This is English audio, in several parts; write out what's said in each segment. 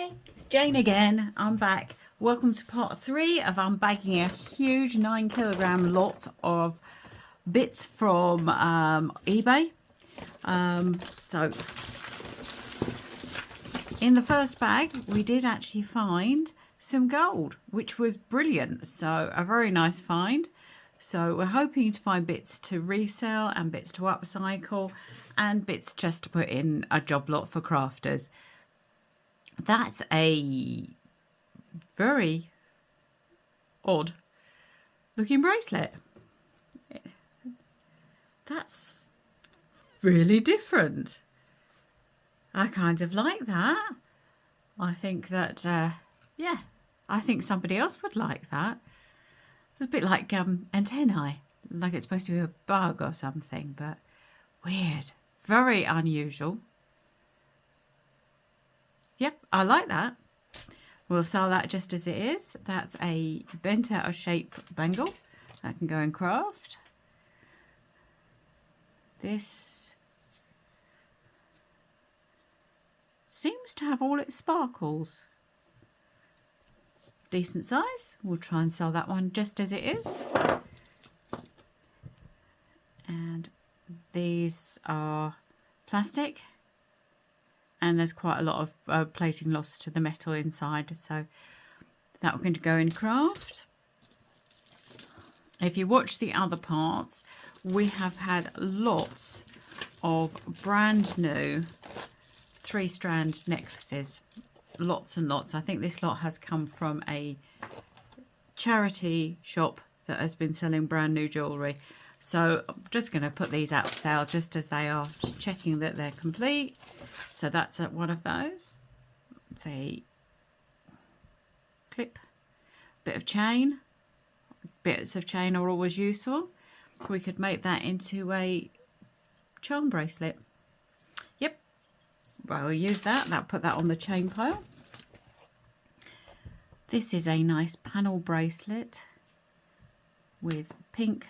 Hi, it's Jane again. I'm back. Welcome to part 3 of unbagging a huge 9 kilogram lot of bits from eBay. So in the first bag we did actually find some gold, which was brilliant. So a very nice find. So we're hoping to find bits to resell and bits to upcycle and bits just to put in a job lot for crafters. That's a very odd looking bracelet. That's really different. I kind of like that. I think that, yeah, I think somebody else would like that. It's a bit like antennae, like it's supposed to be a bug or something, but weird. Very unusual. Yep, I like that. We'll sell that just as it is. That's a bent out of shape bangle. That can go in craft. This seems to have all its sparkles. Decent size. We'll try and sell that one just as it is. And these are plastic. And there's quite a lot of plating loss to the metal inside, so that we're going to go in craft. If you watch the other parts, we have had lots of brand new 3-strand necklaces, lots and lots. I think this lot has come from a charity shop that has been selling brand new jewellery. So I'm just going to put these out for sale just as they are, just checking that they're complete. So that's one of those. It's a clip, bit of chain. Bits of chain are always useful. We could make that into a charm bracelet. Yep, well, we'll use that. That'll put that on the chain pile. This is a nice panel bracelet with pink.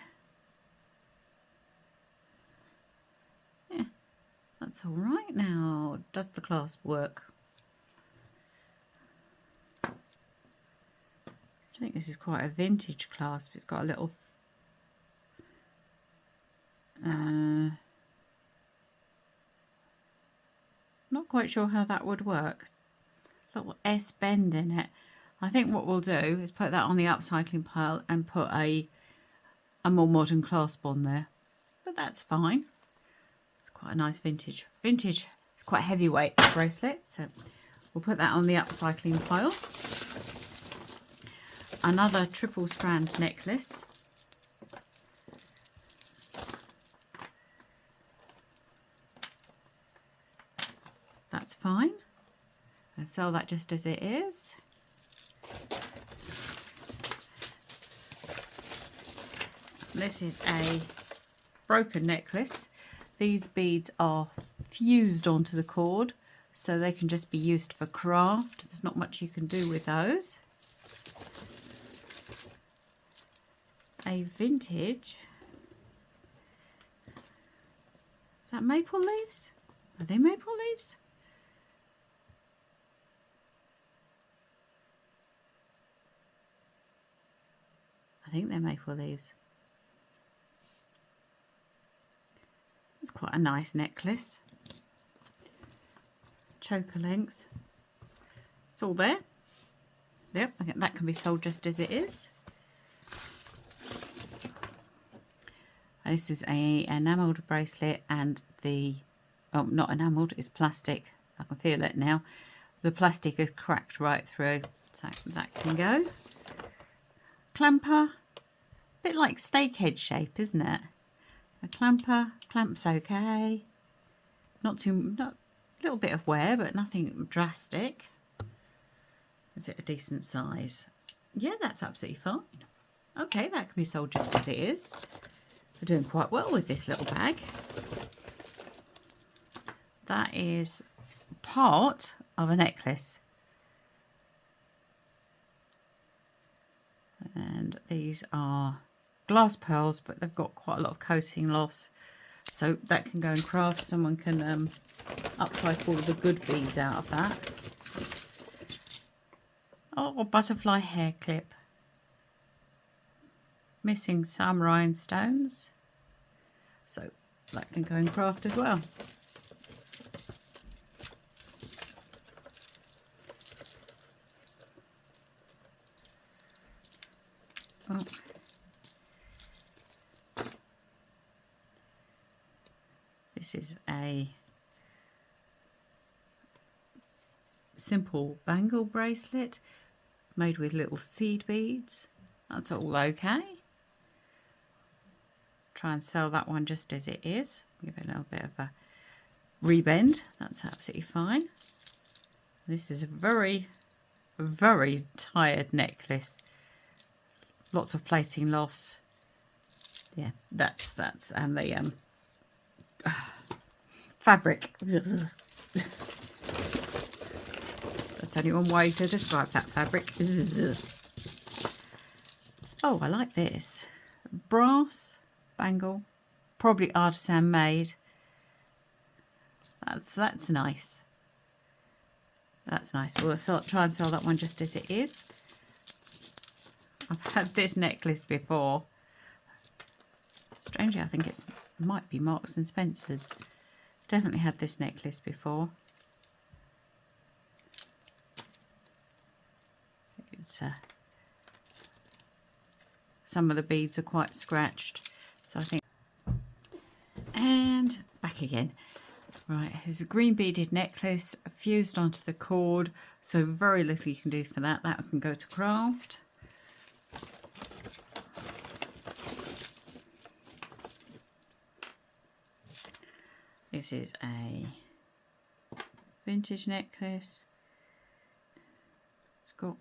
Yeah, that's all right now. Does the clasp work? I think this is quite a vintage clasp. It's got a little not quite sure how that would work. Little S bend in it. I think what we'll do is put that on the upcycling pile and put a more modern clasp on there. But that's fine. It's quite a nice vintage. It's quite heavyweight bracelet, so we'll put that on the upcycling pile. Another 3-strand necklace. That's fine. I'll sell that just as it is. This is a broken necklace. These beads are fused onto the cord, so they can just be used for craft. There's not much you can do with those. A vintage. Is that maple leaves? Are they maple leaves? I think they're maple leaves. It's quite a nice necklace. Choker length. It's all there. Yep, I think that can be sold just as it is. This is a enamelled bracelet, and the, oh, not enamelled, it's plastic. I can feel it now. The plastic is cracked right through, so that can go. Clamper, a bit like steak head shape, isn't it? A clamper, clamp's okay. Not a little bit of wear, but nothing drastic. Is it a decent size? Yeah, that's absolutely fine. Okay, that can be sold just as it is. We're doing quite well with this little bag. That is part of a necklace. And these are glass pearls, but they've got quite a lot of coating loss. So that can go in craft. Someone can upcycle all the good beads out of that. Oh, butterfly hair clip. Missing some rhinestones. So that can go in craft as well. Oh. This is a simple bangle bracelet made with little seed beads. That's all okay. Try and sell that one just as it is. Give it a little bit of a rebend. That's absolutely fine. This is a very, very tired necklace. Lots of plating loss. Yeah, that's and the fabric. That's only one way to describe that fabric. Oh, I like this. Brass bangle, probably artisan made. That's nice. That's nice. We'll try and sell that one just as it is. I've had this necklace before. Strangely, I think it might be Marks and Spencer's. Definitely had this necklace before. It's some of the beads are quite scratched, so I think. And back again. Right, here's a green beaded necklace fused onto the cord, so very little you can do for that. That can go to craft. This is a vintage necklace. It's got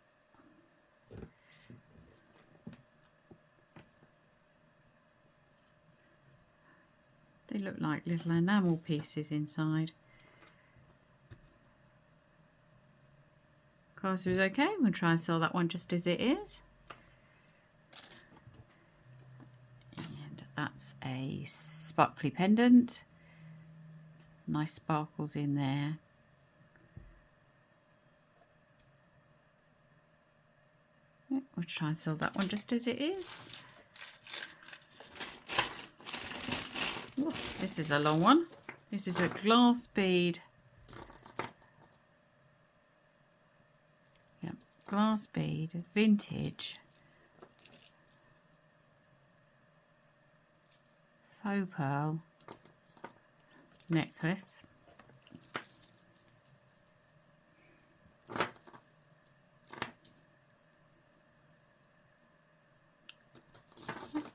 they look like little enamel pieces inside. Clasp is okay. We'll try and sell that one just as it is. And that's a sparkly pendant. Nice sparkles in there. Yeah, we'll try and sell that one just as it is. Ooh, this is a long one. This is a glass bead. Yep, glass bead, vintage. Faux pearl necklace.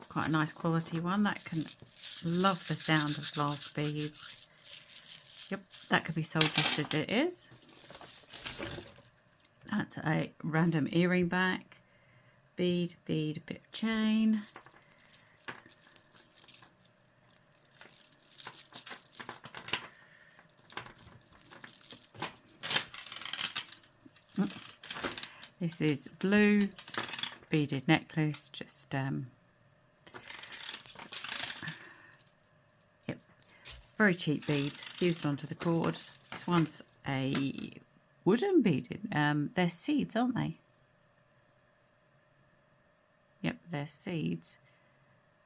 Quite a nice quality one. That can love the sound of glass beads. Yep, that could be sold just as it is. That's a random earring back. Bead, bead, bit of chain. This is blue beaded necklace, just yep, very cheap beads fused onto the cord. This one's a wooden beaded. They're seeds, aren't they? Yep, they're seeds.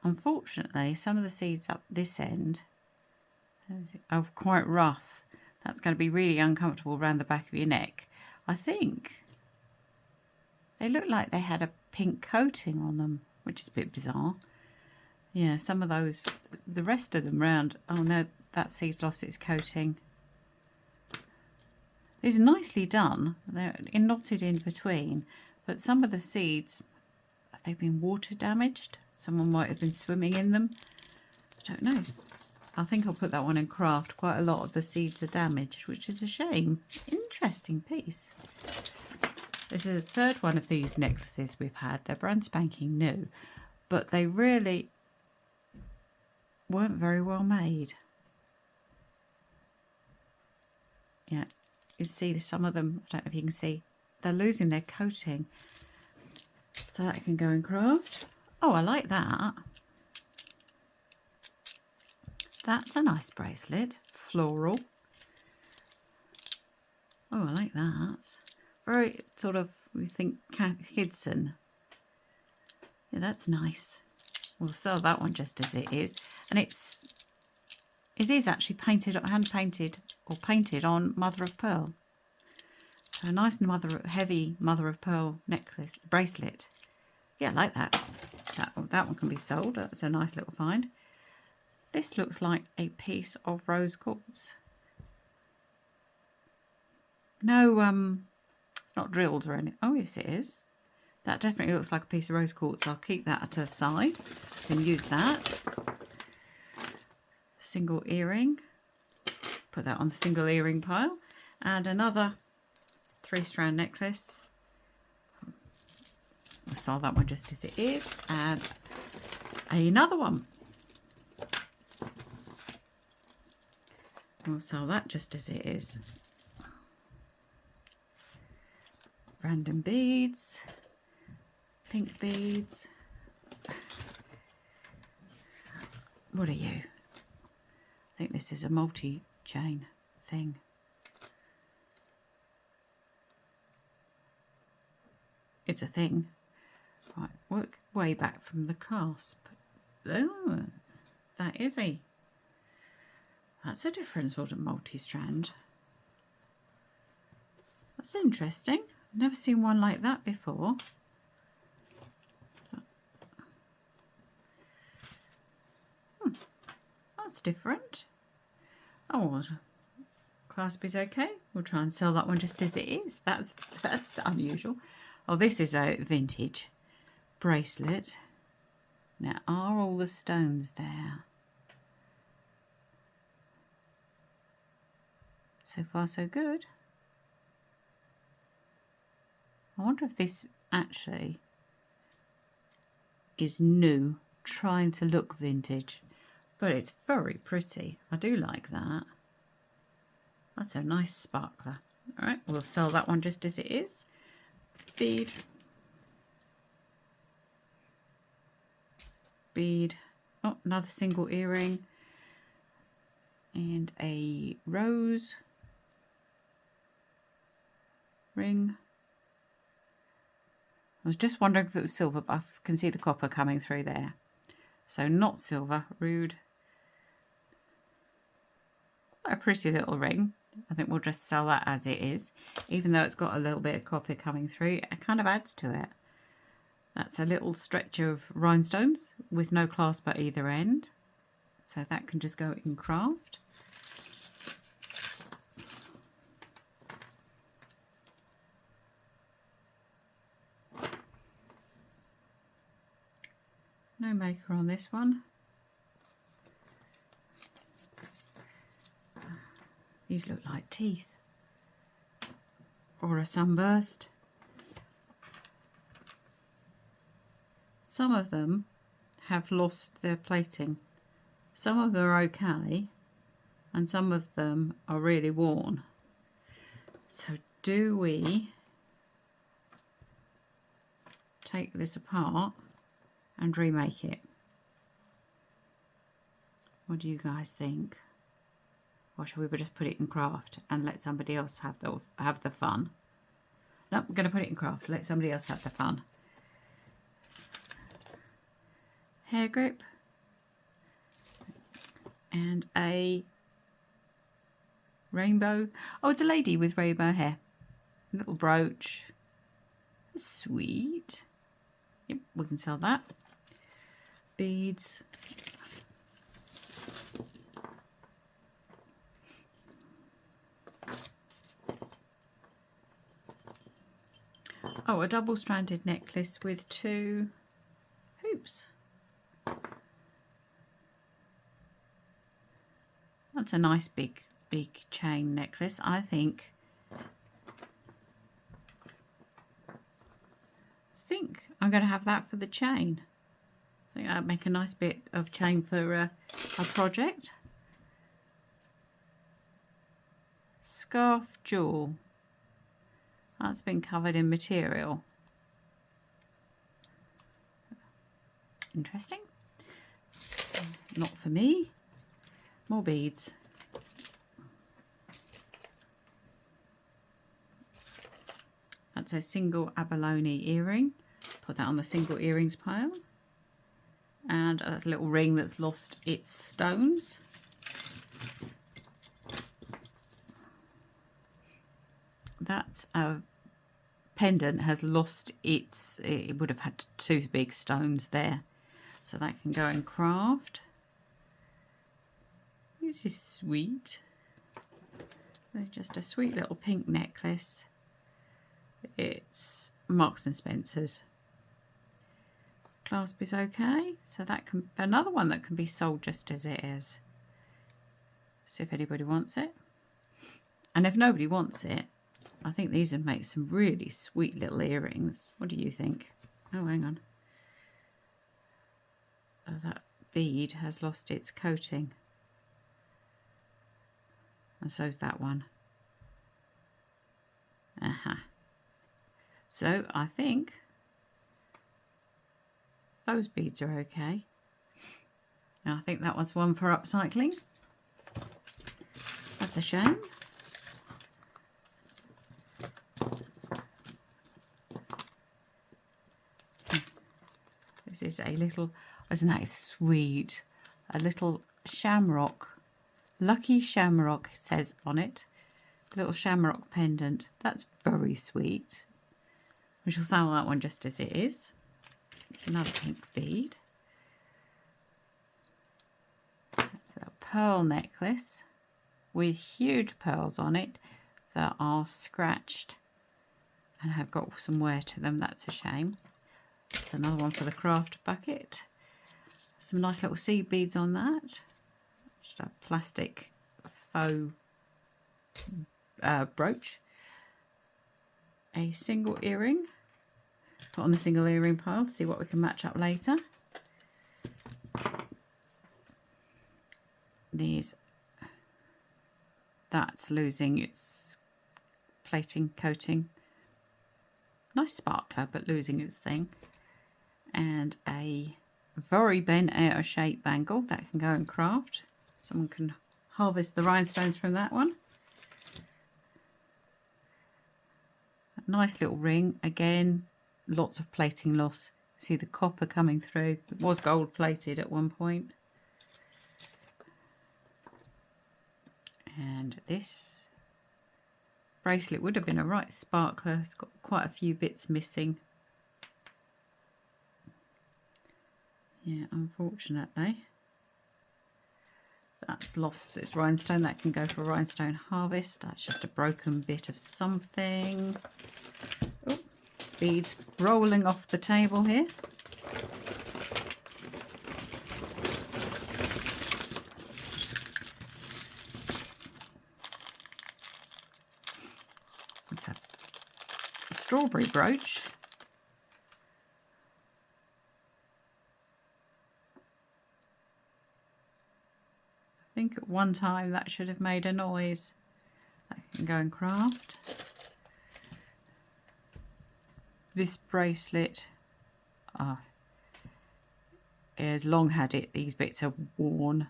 Unfortunately, some of the seeds up this end are quite rough. That's going to be really uncomfortable around the back of your neck. I think they look like they had a pink coating on them, which is a bit bizarre. Yeah, some of those, the rest of them round, oh no, that seed's lost its coating. These are nicely done. They're knotted in between, but some of the seeds, have they been water damaged? Someone might have been swimming in them. I don't know. I think I'll put that one in craft. Quite a lot of the seeds are damaged, which is a shame. Interesting piece. This is the third one of these necklaces we've had. They're brand spanking new, but they really weren't very well made. Yeah, you see some of them, I don't know if you can see, they're losing their coating. So that can go in craft. Oh, I like that. That's a nice bracelet, floral. Oh, I like that. Very sort of We think Hidson. Yeah, that's nice. We'll sell that one just as it is. And it is actually painted, hand painted or painted on mother of pearl. So a nice heavy mother of pearl necklace, bracelet. Yeah, I like that. That one can be sold. That's a nice little find. This looks like a piece of rose quartz. No, it's not drilled or anything. Oh, yes, it is. That definitely looks like a piece of rose quartz. I'll keep that to the side. I can use that. Single earring. Put that on the single earring pile. And another 3-strand necklace. We'll sell that one just as it is. And another one. We'll sell that just as it is. Random beads. Pink beads. What are you? I think this is a multi-chain thing. It's a thing. Right, work way back from the clasp. Oh, that's a different sort of multi-strand. That's interesting. I've never seen one like that before. That's different. Oh, well, clasp is okay. We'll try and sell that one just as it is. That's unusual. Oh, this is a vintage bracelet. Now, are all the stones there? So far, so good. I wonder if this actually is new, trying to look vintage. But it's very pretty. I do like that. That's a nice sparkler. All right, we'll sell that one just as it is. Bead. Bead. Oh, another single earring. And a rose ring. I was just wondering if it was silver, but I can see the copper coming through there. So not silver, rude. Quite a pretty little ring. I think we'll just sell that as it is. Even though it's got a little bit of copper coming through, it kind of adds to it. That's a little stretch of rhinestones with no clasp at either end. So that can just go in craft. No maker on this one. These look like teeth or a sunburst. Some of them have lost their plating. Some of them are okay and some of them are really worn. So do we take this apart and remake it? What do you guys think? Or shall we just put it in craft and let somebody else have the fun? No, we're going to put it in craft. Let somebody else have the fun. Hair grip. And a rainbow. Oh, it's a lady with rainbow hair. A little brooch. Sweet. Yep, we can sell that. Beads. Oh, a double-stranded necklace with 2 hoops. That's a nice big chain necklace, I think. I'm going to have that for the chain. I think that'd make a nice bit of chain for a project. Scarf jewel. That's been covered in material. Interesting. Not for me. More beads. That's a single abalone earring. Put that on the single earrings pile. And that's a little ring that's lost its stones. That's a pendant has lost its, it would have had 2 big stones there. So that can go in craft. This is sweet. Just a sweet little pink necklace. It's Marks and Spencer's. Clasp is okay. So that can, another one that can be sold just as it is. See if anybody wants it. And if nobody wants it, I think these would make some really sweet little earrings. What do you think? Oh, hang on. Oh, that bead has lost its coating. And so's that one. So I think those beads are okay. And I think that was one for upcycling. That's a shame. This is a little, isn't that sweet? A little shamrock. Lucky Shamrock says on it. Little shamrock pendant. That's very sweet. We shall sell that one just as it is. Another pink bead. It's a pearl necklace with huge pearls on it that are scratched and have got some wear to them. That's a shame. That's another one for the craft bucket. Some nice little seed beads on that. Just a plastic faux brooch. A single earring. Put on the single earring pile to see what we can match up later. That's losing its plating coating. Nice sparkler, but losing its thing. And a very bent out of shape bangle that can go in craft. Someone can harvest the rhinestones from that one. A nice little ring. Again, lots of plating loss. See the copper coming through. It was gold plated at one point. And this bracelet would have been a right sparkler. It's got quite a few bits missing. Yeah, unfortunately. That's lost its rhinestone. That can go for rhinestone harvest. That's just a broken bit of something. Oh, beads rolling off the table here. It's a strawberry brooch. I think at one time that should have made a noise. That can go in craft. This bracelet has long had it. These bits are worn.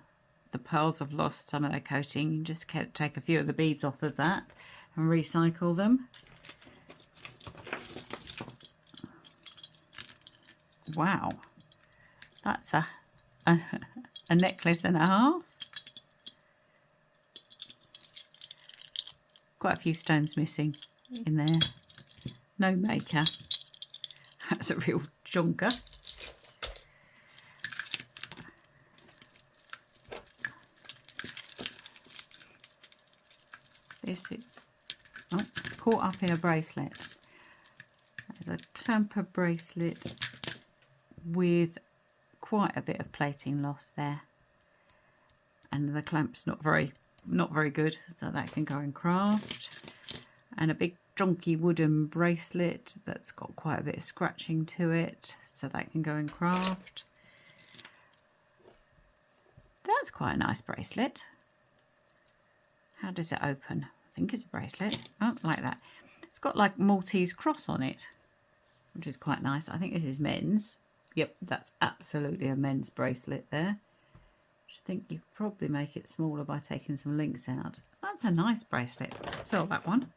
The pearls have lost some of their coating. You just take a few of the beads off of that and recycle them. Wow, that's a necklace and a half. Quite a few stones missing in there. No maker. That's a real junker. This is caught up in a bracelet. There's a clamper bracelet with quite a bit of plating loss there, and the clamp's not very good, so that can go in craft. And a big junky wooden bracelet that's got quite a bit of scratching to it, so that can go in craft. That's quite a nice bracelet. How does it open? I think it's a bracelet. Oh, like that. It's got like Maltese cross on it, which is quite nice. I think this is men's. Yep, that's absolutely a men's bracelet there. I think you could probably make it smaller by taking some links out. That's a nice bracelet. Sell that one.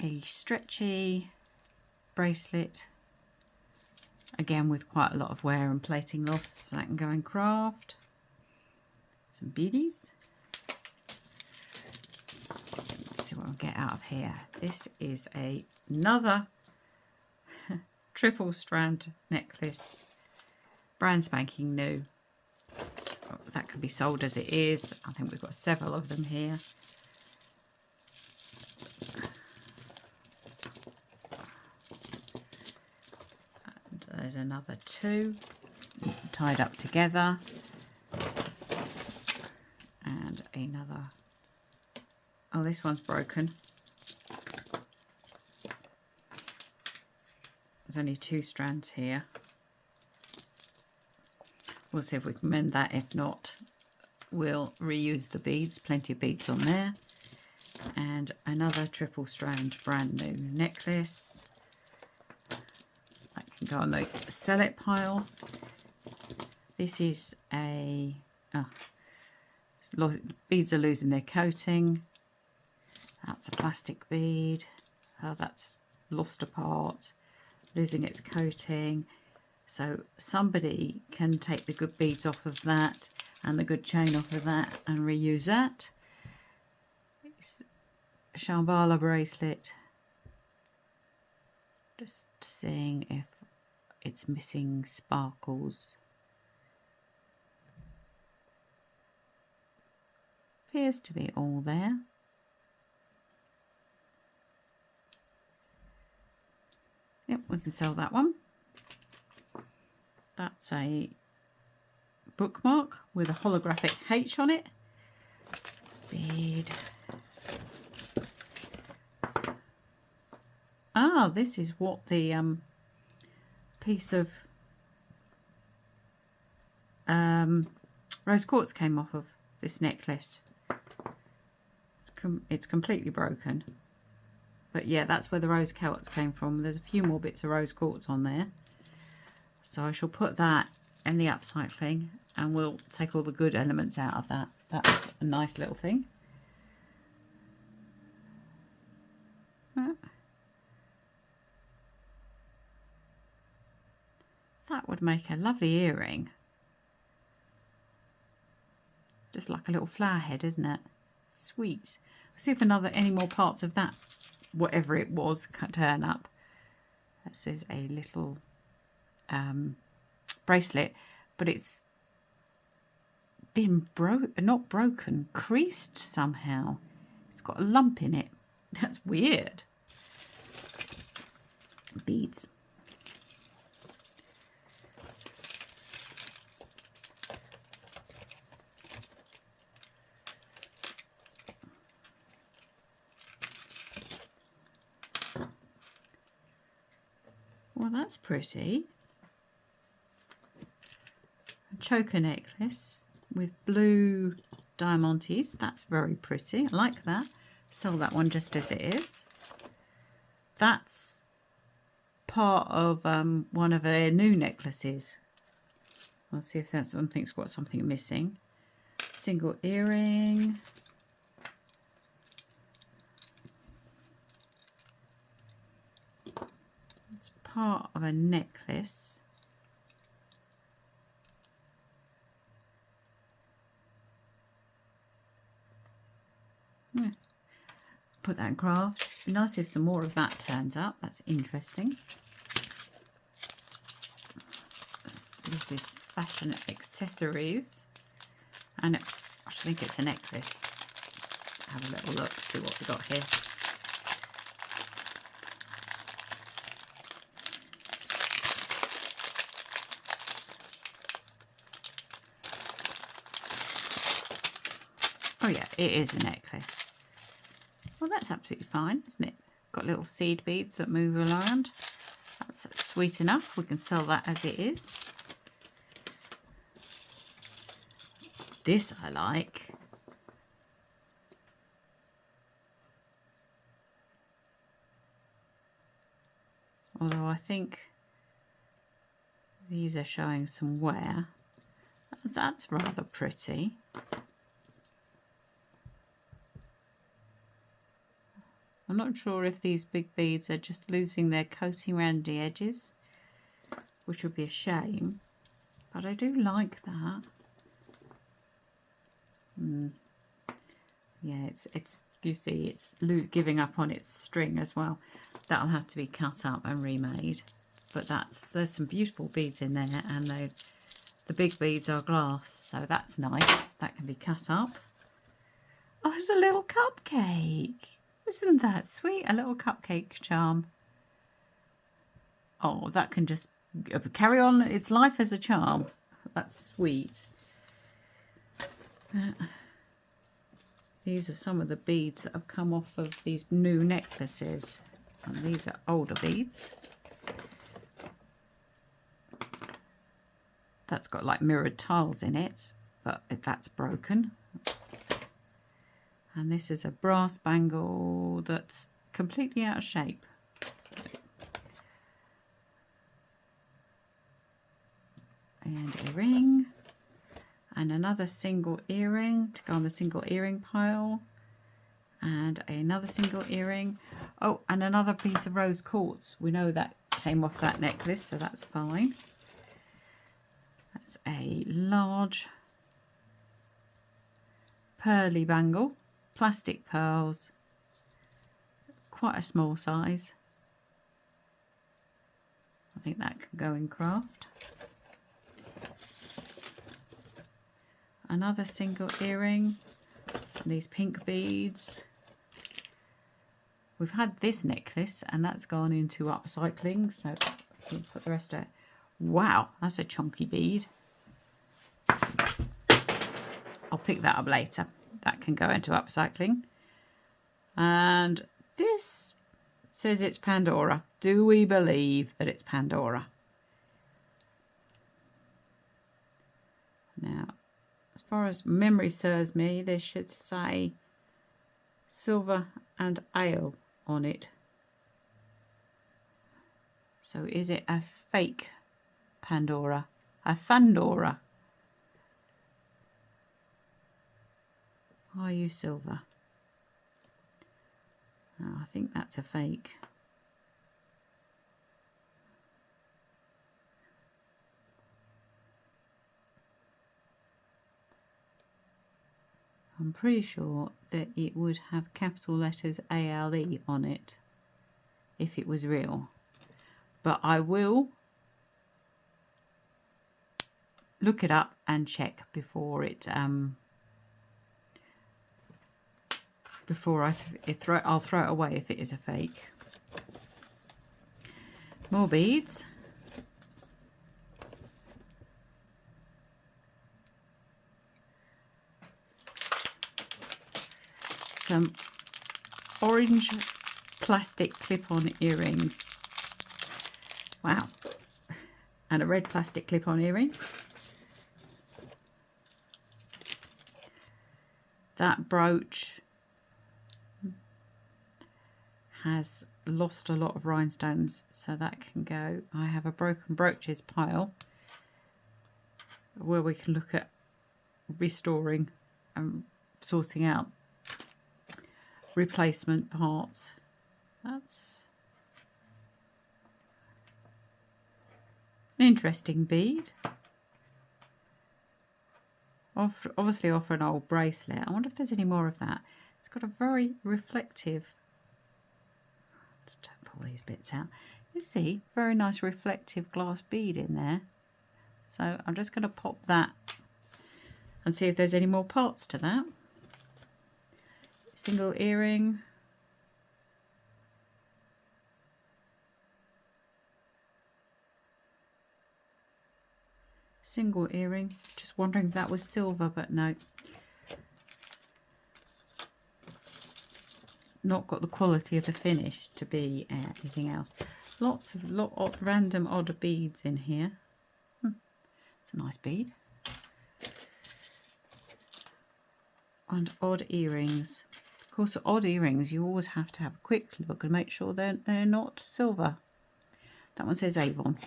a stretchy bracelet, again with quite a lot of wear and plating loss, so that can go in craft. Some beadies. Let's see what I'll get out of here. This is another triple strand necklace, brand spanking new. Oh, that can be sold as it is. I think we've got several of them here. And there's another two tied up together. And another. Oh, this one's broken. There's only 2 strands here. We'll see if we can mend that. If not, we'll reuse the beads. Plenty of beads on there. And another triple strand brand new necklace. That can go on the sell it pile. This is a... beads are losing their coating. That's a plastic bead. Oh, that's lost apart, losing its coating. So somebody can take the good beads off of that and the good chain off of that and reuse that. It's a Shambhala bracelet. Just seeing if it's missing sparkles. Appears to be all there. Yep, we can sell that one. That's a bookmark with a holographic H on it. Bead. Ah, this is what the piece of rose quartz came off of this necklace. It's completely broken. But yeah, that's where the rose quartz came from. There's a few more bits of rose quartz on there. So I shall put that in the upcycling and we'll take all the good elements out of that. That's a nice little thing. That would make a lovely earring. Just like a little flower head, isn't it? Sweet. Let's see if any more parts of that, whatever it was, can turn up. This is a little bracelet, but it's been not broken, creased somehow. It's got a lump in it. That's weird. Beads. Well, that's pretty. A choker necklace with blue diamantes. That's very pretty. I like that. Sell that one just as it is. That's part of one of their new necklaces. I'll see if that's something's got something missing. Single earring. It's part of a necklace. Yeah. Put that in craft. Be nice if some more of that turns up. That's interesting. This is fashion accessories, and I think it's a necklace. Have a little look, see what we got here. Oh yeah, it is a necklace. Well, that's absolutely fine, isn't it? Got little seed beads that move around. That's sweet enough. We can sell that as it is. This I like. Although I think these are showing some wear. That's rather pretty. I'm not sure if these big beads are just losing their coating around the edges, which would be a shame, but I do like that. Yeah, it's you see it's giving up on its string as well. That'll have to be cut up and remade, but there's some beautiful beads in there, and the big beads are glass, so that's nice. That can be cut up. Oh, it's a little cupcake. Isn't that sweet? A little cupcake charm. Oh, that can just carry on its life as a charm. That's sweet. These are some of the beads that have come off of these new necklaces. And these are older beads. That's got like mirrored tiles in it, but that's broken. And this is a brass bangle that's completely out of shape. And a ring. And another single earring to go on the single earring pile. And another single earring. Oh, and another piece of rose quartz. We know that came off that necklace, so that's fine. That's a large pearly bangle. Plastic pearls. Quite a small size. I think that can go in craft. Another single earring, and these pink beads. We've had this necklace and that's gone into upcycling, so we'll put the rest of it. Wow, that's a chunky bead. I'll pick that up later. That can go into upcycling. And this says it's Pandora. Do we believe that it's Pandora? Now, as far as memory serves me, this should say silver and ale on it. So is it a fake Pandora? A Fandora? Are you silver? Oh, I think that's a fake. I'm pretty sure that it would have capital letters ALE on it if it was real. But I will look it up and check before it I'll throw it away if it is a fake. More beads. Some orange plastic clip-on earrings. Wow. And a red plastic clip-on earring. That brooch has lost a lot of rhinestones, so that can go. I have a broken brooches pile where we can look at restoring and sorting out replacement parts. That's an interesting bead. Obviously off an old bracelet. I wonder if there's any more of that. It's got a very reflective, let's pull these bits out. You see, very nice reflective glass bead in there. So I'm just going to pop that and see if there's any more parts to that. Single earring. Single earring. Just wondering if that was silver, but no. Not got the quality of the finish to be anything else. Lots of random odd beads in here. It's a nice bead. And odd earrings. Of course, odd earrings, you always have to have a quick look and make sure they're not silver. That one says Avon.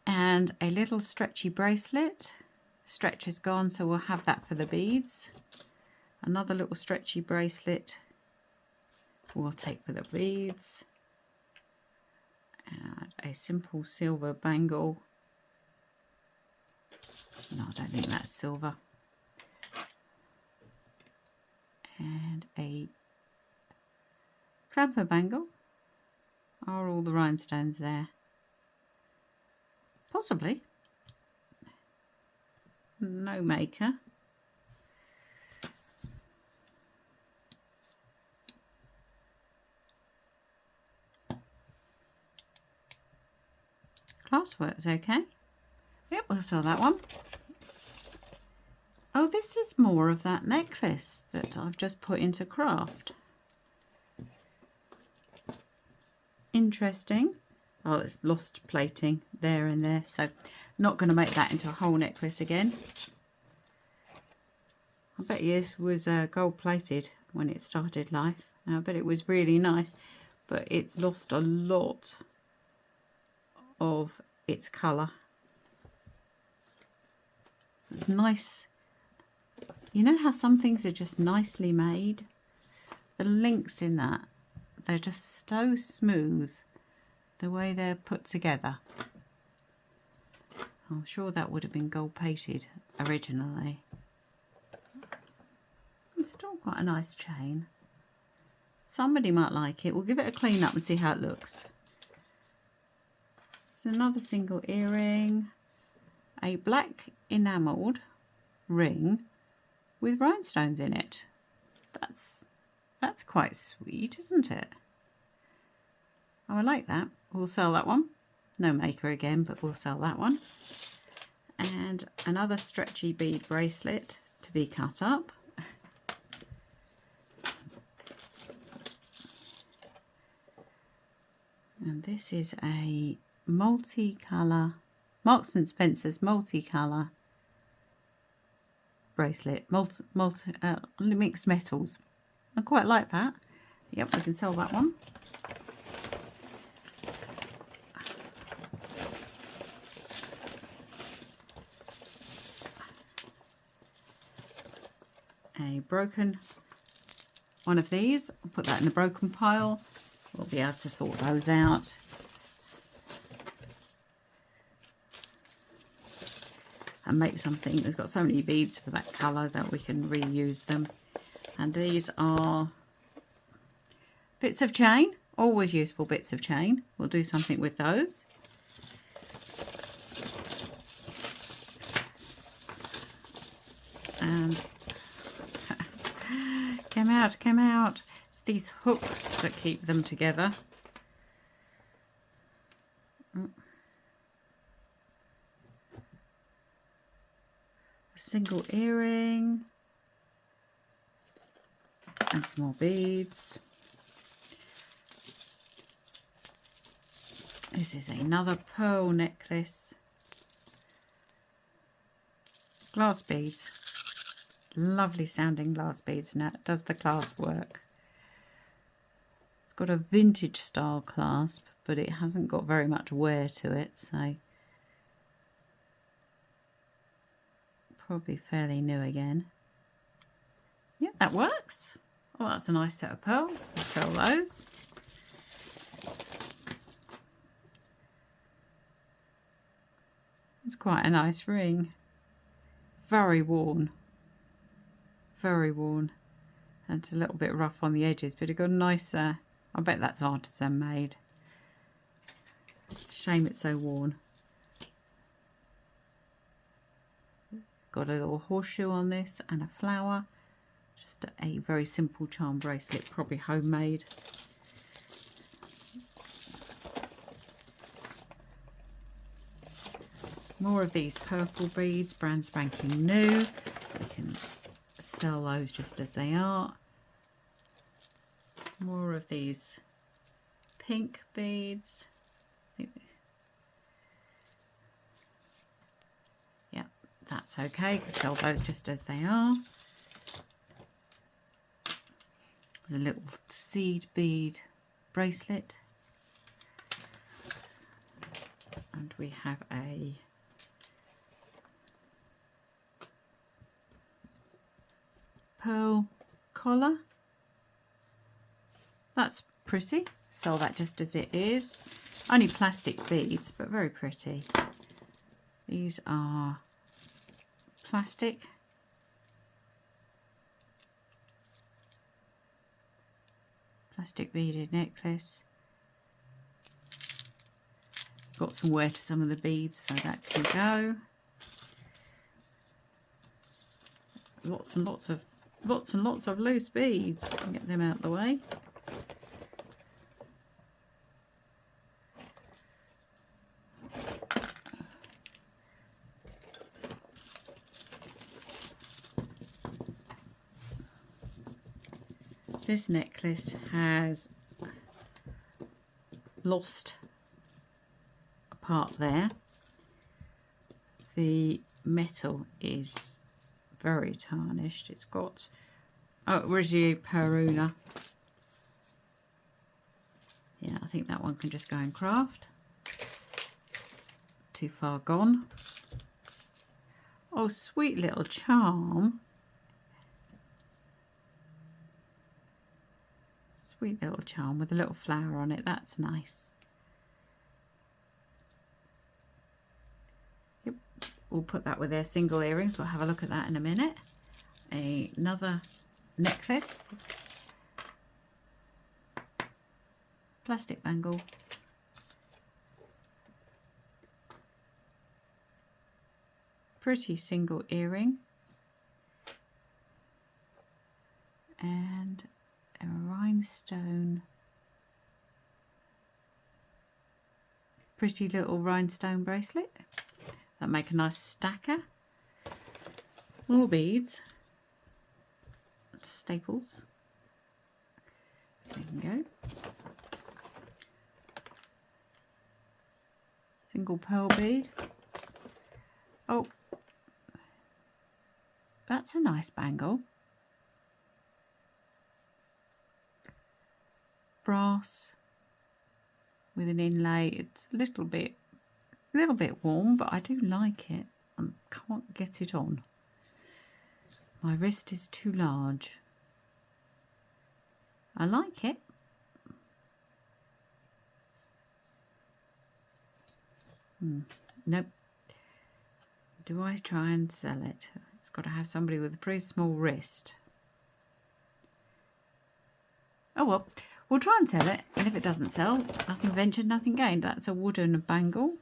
And a little stretchy bracelet. Stretch is gone, so we'll have that for the beads. Another little stretchy bracelet we'll take for the beads. And a simple silver bangle. No, I don't think that's silver. And a clamper bangle. Are all the rhinestones there? Possibly. No maker. Clasp works okay. Yep, we'll sell that one. Oh, this is more of that necklace that I've just put into craft. Interesting. Oh, it's lost plating there and there, so not going to make that into a whole necklace again. I bet it was gold plated when it started life. I bet it was really nice, but it's lost a lot of its colour. It's nice. You know how some things are just nicely made? The links in that, they're just so smooth, the way they're put together. I'm sure that would have been gold plated originally. It's still quite a nice chain. Somebody might like it. We'll give it a clean up and see how it looks. It's another single earring, a black enamelled ring with rhinestones in it. That's quite sweet, isn't it? Oh, I like that. We'll sell that one. No maker again, but we'll sell that one. And another stretchy bead bracelet to be cut up. And this is a multicolour, Marks and Spencer's multicolour bracelet, mixed metals. I quite like that. Yep, we can sell that one. A broken one of these. I'll put that in the broken pile. We'll be able to sort those out. And make something. We've got so many beads for that colour that we can reuse them. And these are bits of chain, always useful bits of chain. We'll do something with those. And come out. It's these hooks that keep them together. A single earring. And some more beads. This is another pearl necklace. Glass beads. Lovely sounding glass beads. Now it does the clasp work. It's got a vintage style clasp, but it hasn't got very much wear to it, so probably fairly new again. Yeah, that works. Oh, that's a nice set of pearls. We'll sell those. It's quite a nice ring. Very worn. Very worn. And it's a little bit rough on the edges, but it got a nice, I bet that's artisan made. Shame it's so worn. Got a little horseshoe on this and a flower. Just a very simple charm bracelet, probably homemade. More of these purple beads, brand spanking new. We can sell those just as they are. More of these pink beads. Yeah, that's okay. Can sell those just as they are. There's a little seed bead bracelet. And we have a pearl collar. That's pretty. Sell that just as it is. Only plastic beads, but very pretty. These are plastic. Plastic beaded necklace. Got some wear to some of the beads, so that can go. Lots and lots of loose beads. Get them out of the way. This necklace has lost a part there. The metal is very tarnished. It's got Origine Peruna. Yeah, I think that one can just go in craft. Too far gone. Oh, sweet little charm. Sweet little charm with a little flower on it. That's nice. Yep. We'll put that with their single earrings. We'll have a look at that in a minute. Another necklace. Plastic bangle. Pretty single earring. And a rhinestone. Pretty little rhinestone bracelet. That make a nice stacker. More beads. Staples. There we go. Single pearl bead. Oh, that's a nice bangle. Brass with an inlay. It's a little bit warm, but I do like it. I can't get it on. My wrist is too large. I like it. Nope. Do I try and sell it? It's got to have somebody with a pretty small wrist. Oh well, we'll try and sell it, and if it doesn't sell, nothing ventured, nothing gained. That's a wooden bangle.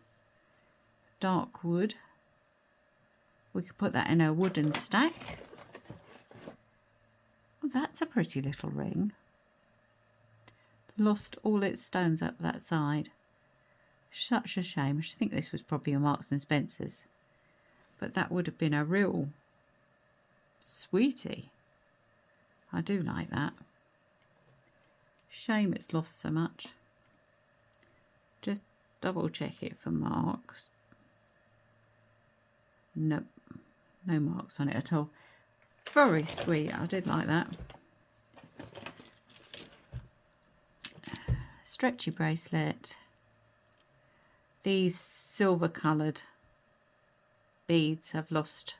Dark wood. We could put that in a wooden stack. Oh, that's a pretty little ring. Lost all its stones up that side. Such a shame. I should think this was probably a Marks and Spencer's. But that would have been a real sweetie. I do like that. Shame it's lost so much. Just double check it for marks. Nope. No marks on it at all. Very sweet. I did like that. Stretchy bracelet. These silver coloured beads have lost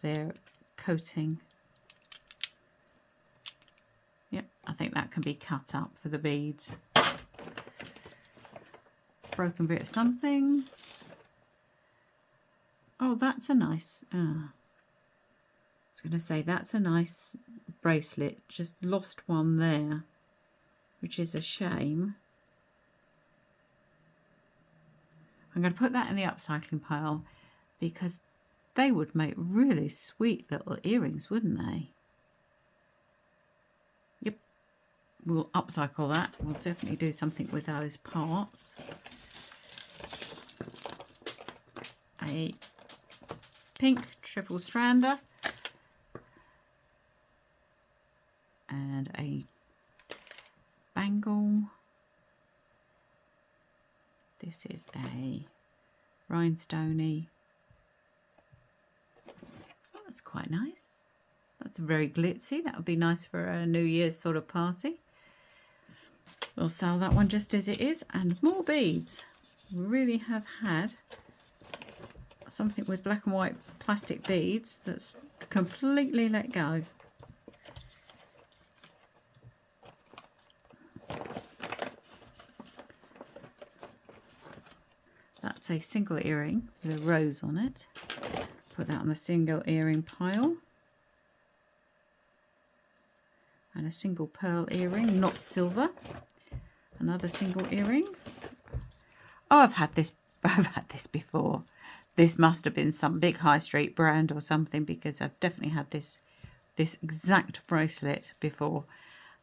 their coating. Yep, I think that can be cut up for the beads. Broken bit of something. Oh, that's a nice, I was going to say that's a nice bracelet. Just lost one there, which is a shame. I'm going to put that in the upcycling pile because they would make really sweet little earrings, wouldn't they? Yep, we'll upcycle that. We'll definitely do something with those parts. A pink triple strander and a bangle. This is a rhinestoney. Oh, that's quite nice. That's very glitzy. That would be nice for a New Year's sort of party. We'll sell that one just as it is. And more beads. We really have had something with black and white plastic beads that's completely let go. That's a single earring with a rose on it. Put that on the single earring pile. And a single pearl earring, not silver. Another single earring. Oh, I've had this before. This must have been some big high street brand or something, because I've definitely had this exact bracelet before.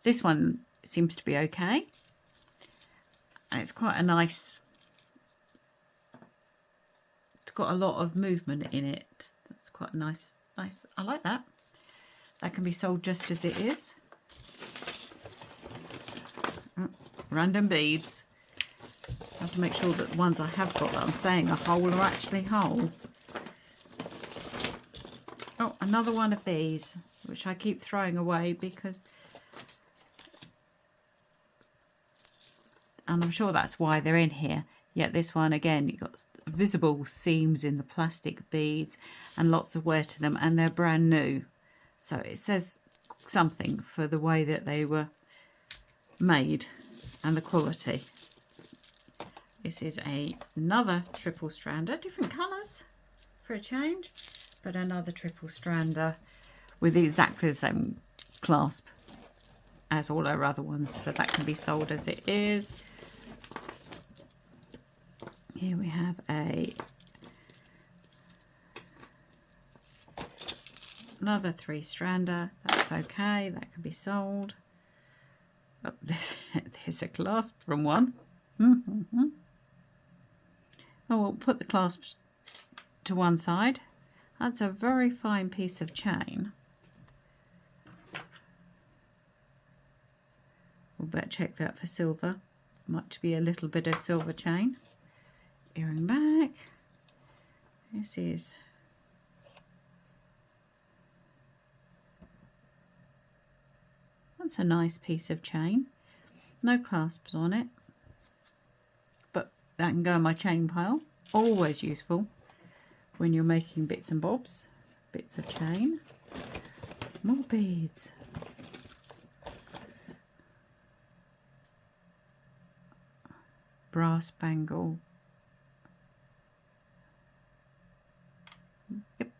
This one seems to be okay. And it's quite a nice, it's got a lot of movement in it. That's quite nice. I like that. That can be sold just as it is. Random beads. I have to make sure that the ones I have got that I'm saying are whole are actually whole. Oh, another one of these, which I keep throwing away because, and I'm sure that's why they're in here. Yet this one, again, you've got visible seams in the plastic beads and lots of wear to them, and they're brand new. So it says something for the way that they were made and the quality. This is another triple strander, different colours for a change, but another triple strander with exactly the same clasp as all our other ones, so that can be sold as it is. Here we have another 3-strander. That's okay, that can be sold. Oh, there's a clasp from one. Oh, we'll put the clasps to one side. That's a very fine piece of chain. We'll better check that for silver. Might be a little bit of silver chain. Earring back. This is that's a nice piece of chain. No clasps on it, but that can go in my chain pile. Always useful when you're making bits and bobs. Bits of chain. More beads. Brass bangle. Yep.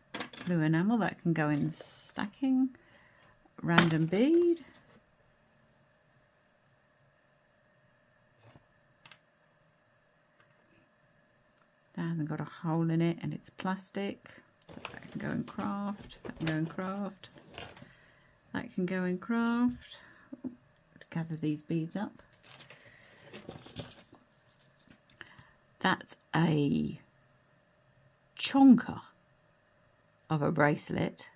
Blue enamel, that can go in stacking. Random bead. That hasn't got a hole in it and it's plastic. So that can go in craft. That can go in craft. That can go in craft. To gather these beads up. That's a chonker of a bracelet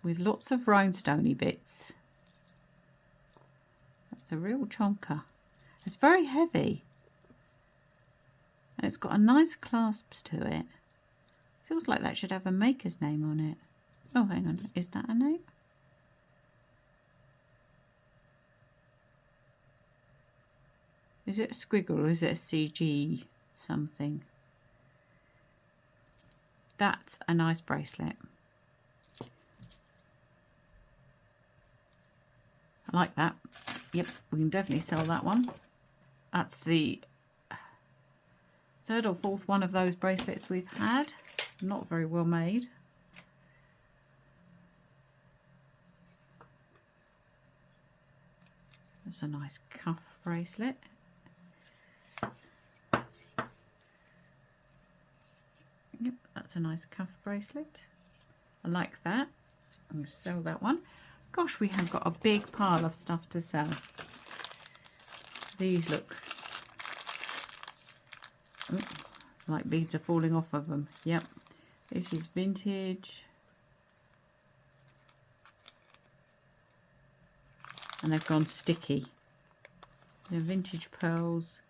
with lots of rhinestoney bits. That's a real chonker. It's very heavy. And it's got a nice clasps to it. Feels like that should have a maker's name on it. Oh, hang on. Is that a name? Is it a squiggle or is it a CG something? That's a nice bracelet. I like that. Yep, we can definitely sell that one. That's the third or fourth one of those bracelets we've had. Not very well made. That's a nice cuff bracelet. Yep, that's a nice cuff bracelet. I like that. I'm going to sell that one. Gosh, we have got a big pile of stuff to sell. These look like beads are falling off of them. Yep, this is vintage. And they've gone sticky. They're vintage pearls.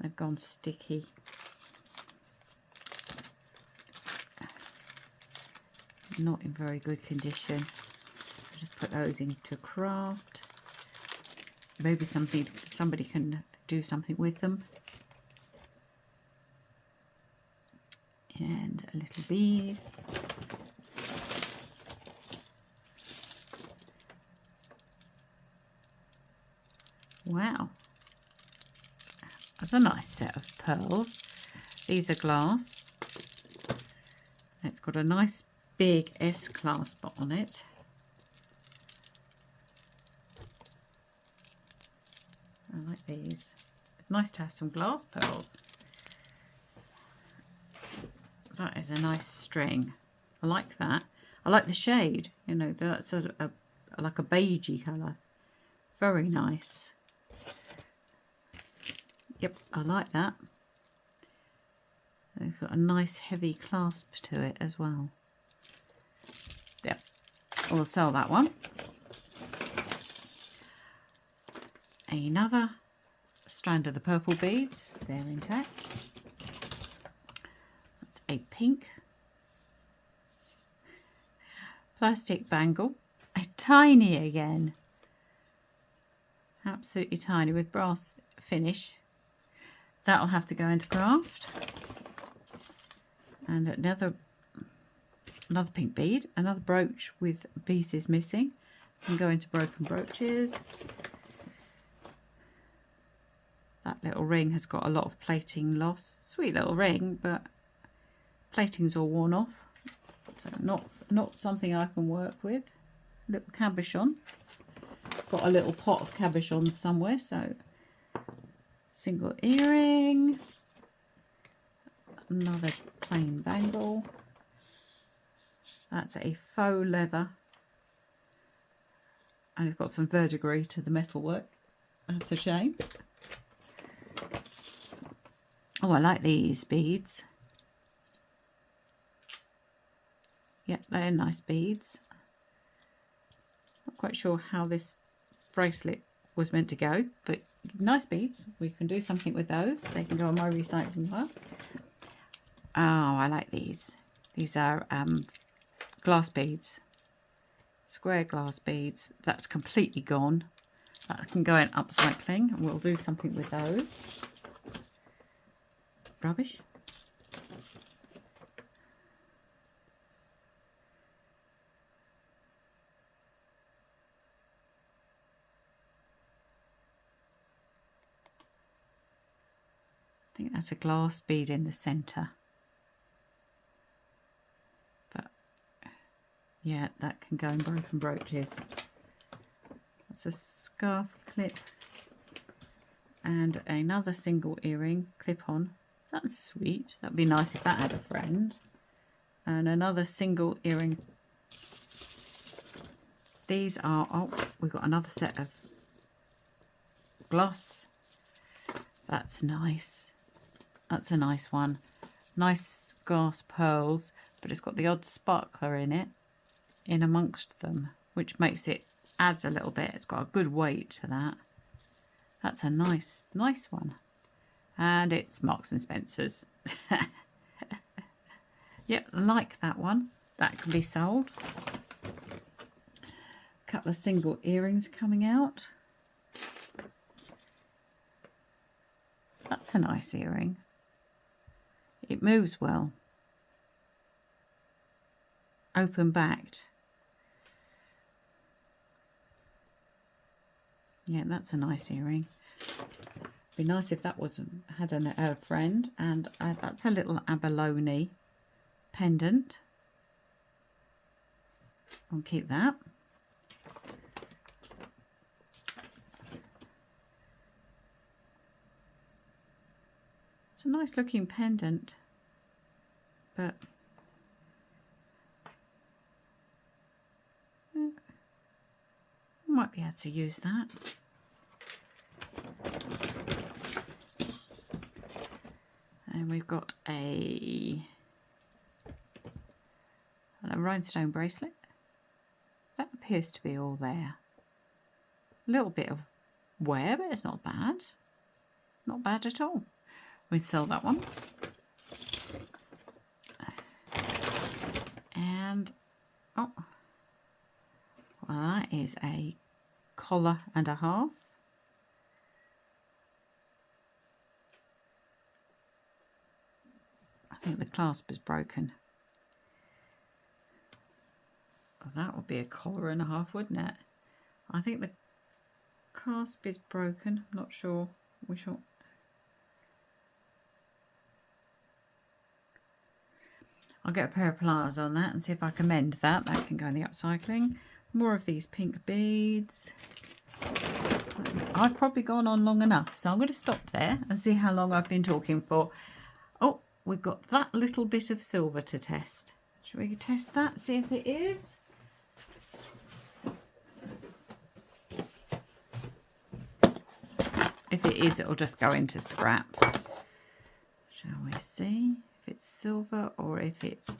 They've gone sticky. Not in very good condition. I'll just put those into craft. Maybe somebody can do something with them. And a little bead. Wow. That's a nice set of pearls. These are glass. It's got a nice big S clasp on it. I like these. It's nice to have some glass pearls. That is a nice string. I like that. I like the shade, you know, that's sort of like a beigey colour. Very nice. Yep, I like that. It's got a nice heavy clasp to it as well. Yep, we'll sell that one. Another strand of the purple beads. They're intact. That's a pink plastic bangle. A tiny again. Absolutely tiny with brass finish. That'll have to go into craft. And another pink bead, another brooch with pieces missing. Can go into broken brooches. That little ring has got a lot of plating loss. Sweet little ring, but plating's all worn off. So not something I can work with. Little cabochon. Got a little pot of cabochons somewhere, so single earring. Another plain bangle. That's a faux leather. And it's got some verdigris to the metalwork. That's a shame. Oh, I like these beads. Yep, they're nice beads. Not quite sure how this bracelet was meant to go, but nice beads. We can do something with those. They can go on my recycling pile. Oh, I like these. These are glass beads. Square glass beads. That's completely gone. That can go in upcycling, and we'll do something with those. Rubbish. I think that's a glass bead in the centre. But yeah, that can go in broken brooches. That's a scarf clip and another single earring clip on. That's sweet. That'd be nice if that had a friend. And another single earring. These are, oh, we've got another set of glass. That's nice. That's a nice one. Nice glass pearls, but it's got the odd sparkler in it, in amongst them, which makes it, adds a little bit. It's got a good weight to that. That's a nice one. And it's Marks and Spencer's. Yep, like that one. That can be sold. A couple of single earrings coming out. That's a nice earring. It moves well. Open backed. Yeah, that's a nice earring. Be nice if that had a friend. And that's a little abalone pendant. I'll keep that. It's a nice looking pendant, but I might be able to use that. And we've got a rhinestone bracelet. That appears to be all there. A little bit of wear, but it's not bad. Not bad at all. We'd sell that one. And, oh, well, that is a collar and a half. I think the clasp is broken. Well, that would be a collar and a half, wouldn't it? I think the clasp is broken. I'm not sure. We shall. I'll get a pair of pliers on that and see if I can mend that. That can go in the upcycling. More of these pink beads. I've probably gone on long enough, so I'm going to stop there and see how long I've been talking for. Oh, we've got that little bit of silver to test. Should we test that, see if it is? If it is, it'll just go into scraps. Shall we see if it's silver or if it's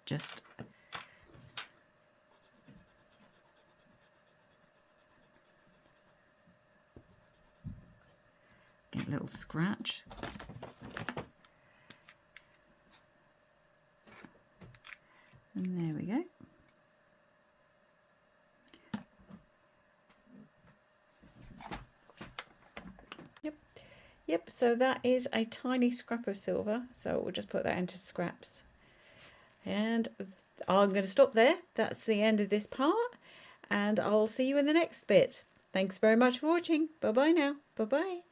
just... Get a little scratch. And there we go. Yep, so that is a tiny scrap of silver. So we'll just put that into scraps. And I'm going to stop there. That's the end of this part. And I'll see you in the next bit. Thanks very much for watching. Bye-bye now. Bye-bye.